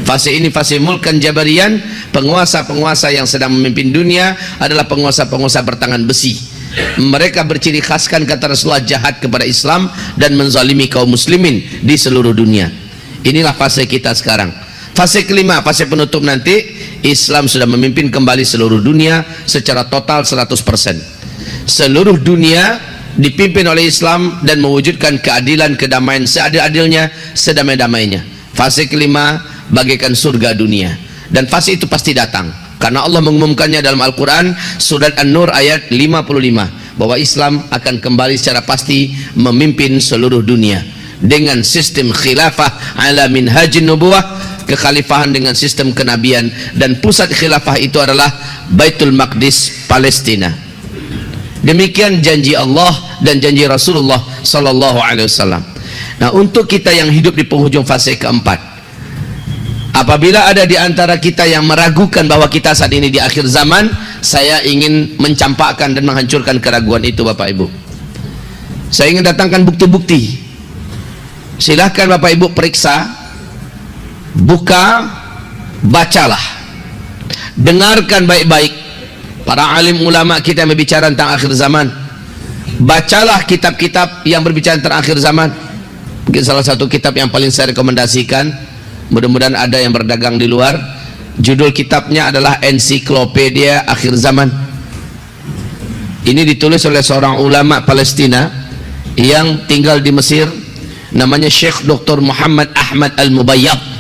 Fase ini fase mulkan jabarian. Penguasa-penguasa yang sedang memimpin dunia adalah penguasa-penguasa bertangan besi. Mereka berciri khaskan, kata Rasulullah, jahat kepada Islam dan menzalimi kaum muslimin di seluruh dunia. Inilah fase kita sekarang. Fase kelima, fase penutup nanti, Islam sudah memimpin kembali seluruh dunia secara total 100%. Seluruh dunia dipimpin oleh Islam dan mewujudkan keadilan, kedamaian seadil-adilnya, sedamai-damainya. Fase kelima bagaikan surga dunia, dan fase itu pasti datang karena Allah mengumumkannya dalam Al-Quran surat An-Nur ayat 55 bahwa Islam akan kembali secara pasti memimpin seluruh dunia dengan sistem khilafah ala minhajin nubuwah, kekhalifahan dengan sistem kenabian, dan pusat khilafah itu adalah Baitul Maqdis, Palestina. Demikian janji Allah dan janji Rasulullah sallallahu alaihi wasallam. Nah, untuk kita yang hidup di penghujung fase keempat, apabila ada di antara kita yang meragukan bahwa kita saat ini di akhir zaman, saya ingin mencampakkan dan menghancurkan keraguan itu, Bapak Ibu. Saya ingin datangkan bukti-bukti. Silahkan Bapak Ibu periksa, buka, bacalah, dengarkan baik-baik para alim ulama kita yang berbicara tentang akhir zaman. Bacalah kitab-kitab yang berbicara tentang akhir zaman. Mungkin salah satu kitab yang paling saya rekomendasikan, mudah-mudahan ada yang berdagang di luar, judul kitabnya adalah Ensiklopedia Akhir Zaman. Ini ditulis oleh seorang ulama Palestina yang tinggal di Mesir, namanya Syekh Dr. Muhammad Ahmad Al-Mubayyad.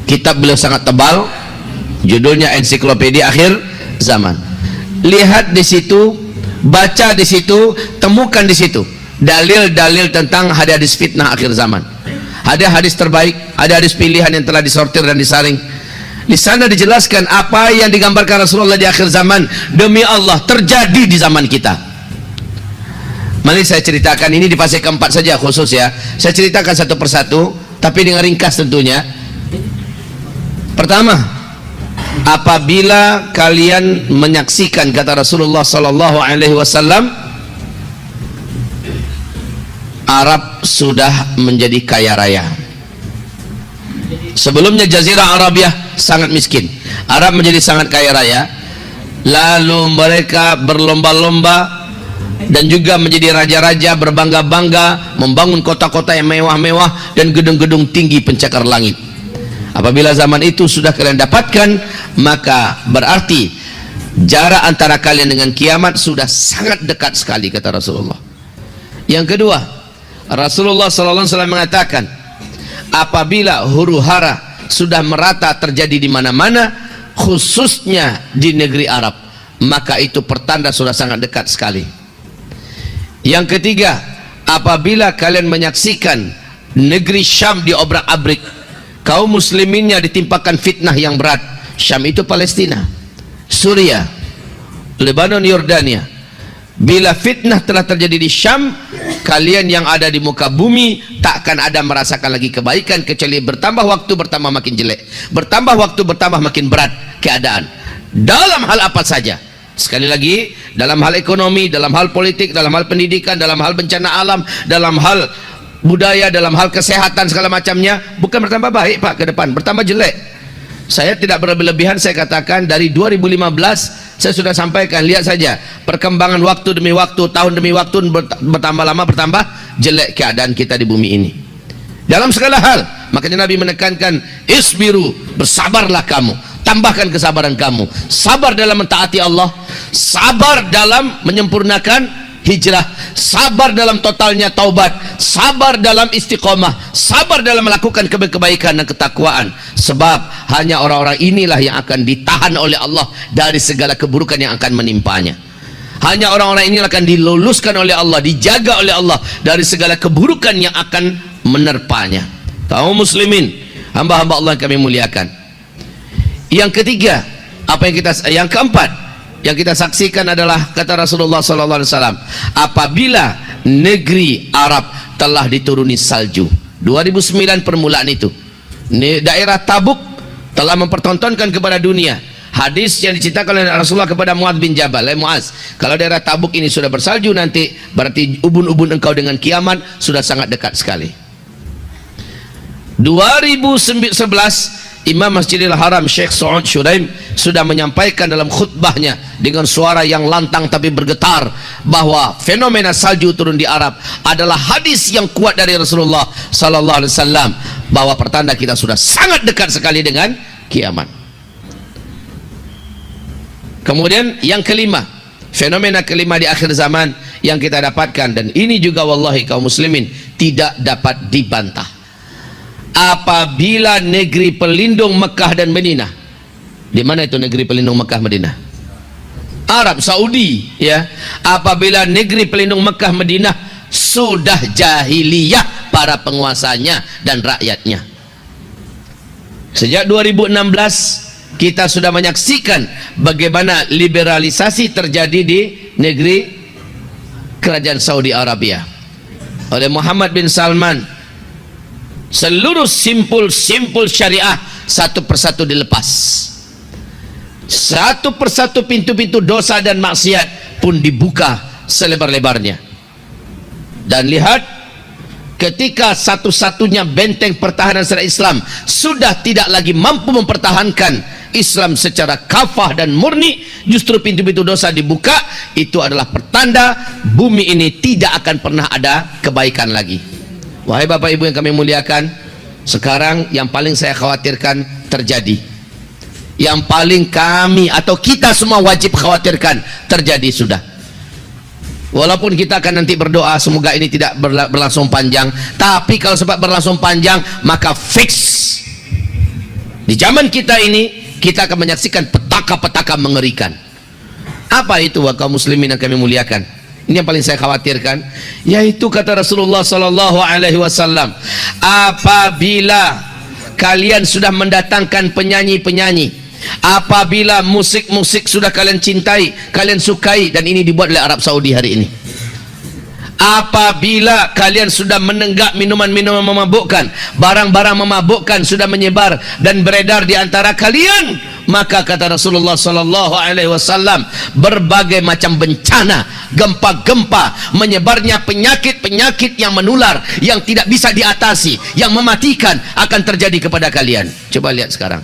Kitab beliau sangat tebal, judulnya Ensiklopedia Akhir Zaman. Lihat di situ, baca di situ, temukan di situ dalil-dalil tentang hadis fitnah akhir zaman. Ada hadis terbaik, ada hadis pilihan yang telah disortir dan disaring. Di sana dijelaskan apa yang digambarkan Rasulullah di akhir zaman, demi Allah terjadi di zaman kita. Mari saya ceritakan ini di fase keempat saja khusus ya. Saya ceritakan satu persatu, tapi dengan ringkas tentunya. Pertama, apabila kalian menyaksikan, kata Rasulullah sallallahu alaihi wasallam, Arab sudah menjadi kaya raya. Sebelumnya Jazirah Arabiah sangat miskin, Arab menjadi sangat kaya raya. Lalu mereka berlomba-lomba dan juga menjadi raja-raja, berbangga-bangga, membangun kota-kota yang mewah-mewah dan gedung-gedung tinggi pencakar langit. Apabila zaman itu sudah kalian dapatkan, maka berarti jarak antara kalian dengan kiamat sudah sangat dekat sekali, kata Rasulullah. Yang kedua, Rasulullah sallallahu alaihi wasallam mengatakan, apabila huru-hara sudah merata terjadi di mana-mana, khususnya di negeri Arab, maka itu pertanda sudah sangat dekat sekali. Yang ketiga, apabila kalian menyaksikan negeri Syam diobrak-abrik, kaum musliminnya ditimpakan fitnah yang berat. Syam itu Palestina, Suriah, Lebanon, Yordania. Bila fitnah telah terjadi di Syam, kalian yang ada di muka bumi takkan ada merasakan lagi kebaikan, kecuali bertambah waktu bertambah makin jelek, bertambah waktu bertambah makin berat keadaan. Dalam hal apa saja, sekali lagi, dalam hal ekonomi, dalam hal politik, dalam hal pendidikan, dalam hal bencana alam, dalam hal budaya, dalam hal kesehatan, segala macamnya, bukan bertambah baik Pak ke depan, bertambah jelek. Saya tidak berlebihan, saya katakan dari 2015 saya sudah sampaikan, lihat saja perkembangan waktu demi waktu, tahun demi waktu, bertambah lama bertambah jelek keadaan kita di bumi ini dalam segala hal. Makanya Nabi menekankan, isbiru, bersabarlah kamu, tambahkan kesabaran kamu, sabar dalam mentaati Allah, sabar dalam menyempurnakan hijrah, sabar dalam totalnya taubat, sabar dalam istiqomah, sabar dalam melakukan kebaikan dan ketakwaan. Sebab hanya orang-orang inilah yang akan ditahan oleh Allah dari segala keburukan yang akan menimpanya. Hanya orang-orang inilah akan diluluskan oleh Allah, dijaga oleh Allah dari segala keburukan yang akan menerpanya. Kaum muslimin, hamba-hamba Allah yang kami muliakan. Yang ketiga, yang keempat yang kita saksikan adalah, kata Rasulullah sallallahu alaihi wasallam, apabila negeri Arab telah dituruni salju. 2009 permulaan itu, daerah Tabuk telah mempertontonkan kepada dunia hadis yang diceritakan oleh Rasulullah kepada Muadz bin Jabal. Muadz, kalau daerah Tabuk ini sudah bersalju nanti, berarti ubun-ubun engkau dengan kiamat sudah sangat dekat sekali. 2011 Imam Masjidil Haram Syekh Saud Syuraim sudah menyampaikan dalam khutbahnya dengan suara yang lantang tapi bergetar bahwa fenomena salju turun di Arab adalah hadis yang kuat dari Rasulullah sallallahu alaihi wasallam, bahwa pertanda kita sudah sangat dekat sekali dengan kiamat. Kemudian yang kelima, fenomena kelima di akhir zaman yang kita dapatkan, dan ini juga wallahi kaum muslimin tidak dapat dibantah. Apabila negeri pelindung Mekah dan Madinah, di mana itu negeri pelindung Mekah Madinah? Arab Saudi, ya. Apabila negeri pelindung Mekah Madinah sudah jahiliyah para penguasanya dan rakyatnya. Sejak 2016 kita sudah menyaksikan bagaimana liberalisasi terjadi di negeri kerajaan Saudi Arabia oleh Muhammad bin Salman. Seluruh simpul-simpul syariah satu persatu dilepas, satu persatu pintu-pintu dosa dan maksiat pun dibuka selebar-lebarnya. Dan lihat, ketika satu-satunya benteng pertahanan syariat Islam sudah tidak lagi mampu mempertahankan Islam secara kafah dan murni, justru pintu-pintu dosa dibuka. Itu adalah pertanda bumi ini tidak akan pernah ada kebaikan lagi. Wahai Bapak Ibu yang kami muliakan, sekarang yang paling saya khawatirkan terjadi, yang paling kami atau kita semua wajib khawatirkan terjadi sudah. Walaupun kita akan nanti berdoa semoga ini tidak berlangsung panjang, tapi kalau sempat berlangsung panjang maka fix di zaman kita ini kita akan menyaksikan petaka-petaka mengerikan. Apa itu kaum muslimin yang kami muliakan? Ini yang paling saya khawatirkan, yaitu kata Rasulullah sallallahu alaihi wasallam, apabila kalian sudah mendatangkan penyanyi-penyanyi, apabila musik-musik sudah kalian cintai, kalian sukai, dan ini dibuat oleh Arab Saudi hari ini, apabila kalian sudah menenggak minuman-minuman memabukkan, barang-barang memabukkan sudah menyebar dan beredar di antara kalian, maka kata Rasulullah sallallahu alaihi wasallam, berbagai macam bencana, gempa-gempa, menyebarnya penyakit-penyakit yang menular, yang tidak bisa diatasi, yang mematikan akan terjadi kepada kalian. Coba lihat sekarang.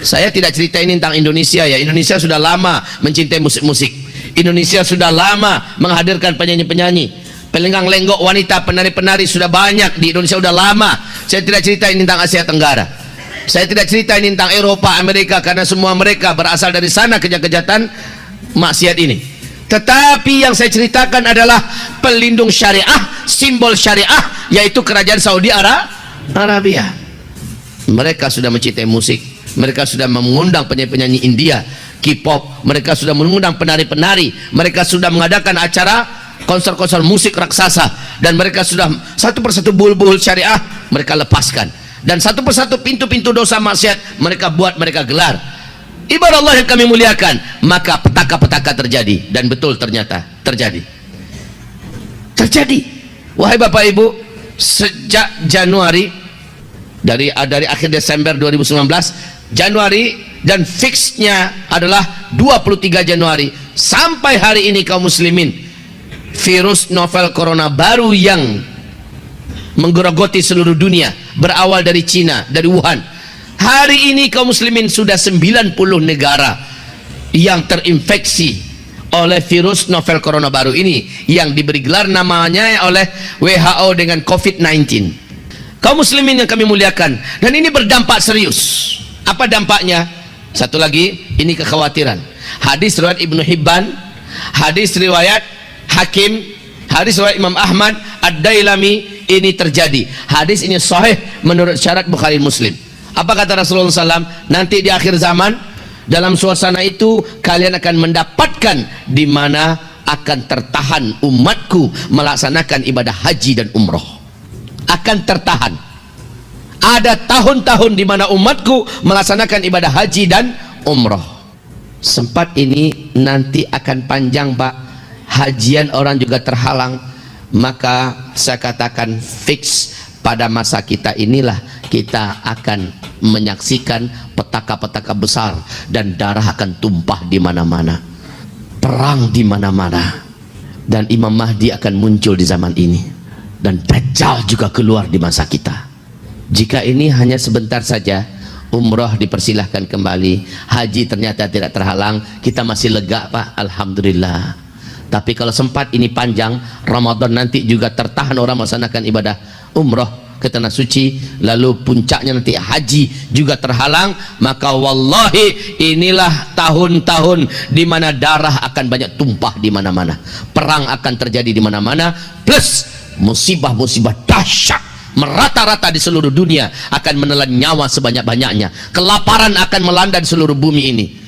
Saya tidak cerita ini tentang Indonesia, ya. Indonesia sudah lama mencintai musik-musik. Indonesia sudah lama menghadirkan penyanyi-penyanyi, pelenggang lenggok wanita, penari-penari sudah banyak di Indonesia, sudah lama. Saya tidak cerita ini tentang Asia Tenggara. Saya tidak cerita ini tentang Eropa, Amerika, karena semua mereka berasal dari sana kejahatan maksiat ini. Tetapi yang saya ceritakan adalah pelindung syariah, simbol syariah, yaitu kerajaan Saudi Arabia. Mereka sudah mencintai musik, mereka sudah mengundang penyanyi-penyanyi India, K-pop, mereka sudah mengundang penari-penari, mereka sudah mengadakan acara konser-konser musik raksasa, dan mereka sudah satu persatu buhul-buhul syariah mereka lepaskan, dan satu persatu pintu-pintu dosa maksiat mereka buat, mereka gelar. Ibarat Allah yang kami muliakan, maka petaka-petaka terjadi, dan betul ternyata terjadi. Wahai Bapak Ibu, sejak Januari, dari akhir Desember 2019, Januari, dan fixnya adalah 23 Januari sampai hari ini kaum muslimin, virus novel corona baru yang menggerogoti seluruh dunia berawal dari Cina, dari Wuhan. Hari ini kaum muslimin sudah 90 negara yang terinfeksi oleh virus novel corona baru ini, yang diberi gelar namanya oleh WHO dengan COVID-19. Kaum muslimin yang kami muliakan, dan ini berdampak serius. Apa dampaknya? Satu lagi, ini kekhawatiran. Hadis riwayat Ibnu Hibban, hadis riwayat Hakim, hadis riwayat Imam Ahmad, Ad-Dailami, ini terjadi. Hadis ini sahih menurut syarat Bukhari Muslim. Apa kata Rasulullah SAW? Nanti di akhir zaman, dalam suasana itu kalian akan mendapatkan di mana akan tertahan umatku melaksanakan ibadah haji dan umroh. Akan tertahan. Ada tahun-tahun di mana umatku melaksanakan ibadah haji dan umroh. Sempat ini nanti akan panjang, Pak. Hajian orang juga terhalang. Maka saya katakan fix, pada masa kita inilah kita akan menyaksikan petaka-petaka besar, dan darah akan tumpah di mana-mana, perang di mana-mana, dan Imam Mahdi akan muncul di zaman ini, dan Dajjal juga keluar di masa kita. Jika ini hanya sebentar saja, umrah dipersilahkan kembali, haji ternyata tidak terhalang, kita masih lega Pak, alhamdulillah. Tapi kalau sempat ini panjang, Ramadan nanti juga tertahan orang melaksanakan ibadah umrah ke tanah suci, lalu puncaknya nanti haji juga terhalang, maka wallahi inilah tahun-tahun di mana darah akan banyak tumpah di mana-mana, perang akan terjadi di mana-mana, plus musibah-musibah dahsyat merata-rata di seluruh dunia akan menelan nyawa sebanyak-banyaknya, kelaparan akan melanda di seluruh bumi ini.